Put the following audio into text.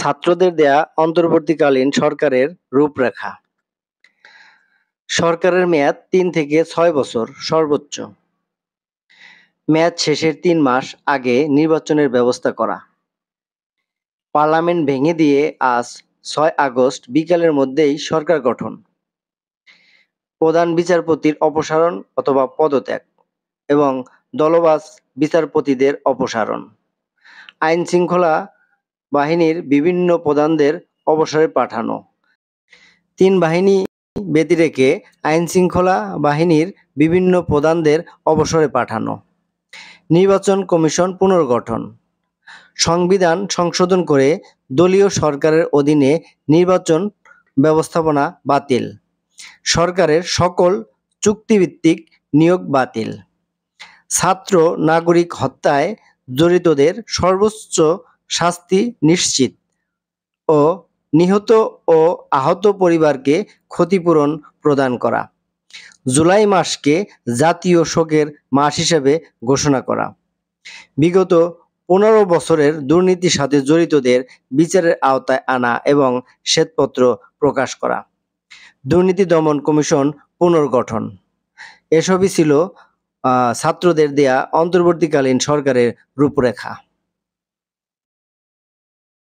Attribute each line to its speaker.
Speaker 1: ছাত্রদের দেয়া অন্তর্বর্তীকালীন সরকারের রূপরেখা। সরকারের মেয়াদ ৩ থেকে ৬ বছর সর্বোচ্চ। মেয়াদ শেষের ৩ মাস আগে নির্বাচনের ব্যবস্থা করা। পার্লামেন্ট ভেঙে দিয়ে আজ ৬ আগস্ট বিকালের মধ্যেই সরকার গঠন। প্রধান বিচারপতির অপসারণ অথবা পদত্যাগ এবং দলবাজ বিচারপতিদের অপসারণ। আইন শৃঙ্খলা বাহিনীর বিভিন্ন প্রধানদের অবসরে পাঠানো। ৩ বাহিনী ব্যতিরেকে আইন শৃঙ্খলা বাহিনীর বিভিন্ন প্রধানদের অবসরে পাঠানো। নির্বাচন কমিশন পুনর্গঠন। সংবিধান সংশোধন করে দলীয় সরকারের অধীনে নির্বাচন ব্যবস্থাপনা বাতিল। সরকারের সকল চুক্তিভিত্তিক নিয়োগ বাতিল। ছাত্র নাগরিক হত্যায় জড়িতদের সর্বোচ্চ শাস্তি নিশ্চিত ও নিহত ও আহত পরিবারকে ক্ষতিপূরণ প্রদান করা। জুলাই মাসকে জাতীয় শোকের মাস হিসেবে ঘোষণা করা। বিগত ১৫ বছরের দুর্নীতির সাথে জড়িতদের বিচারের আওতায় আনা এবং শ্বেতপত্র প্রকাশ করা। দুর্নীতি দমন কমিশন পুনর্গঠন। এসবই ছিল ছাত্রদের দেয়া অন্তর্বর্তীকালীন সরকারের রূপরেখা।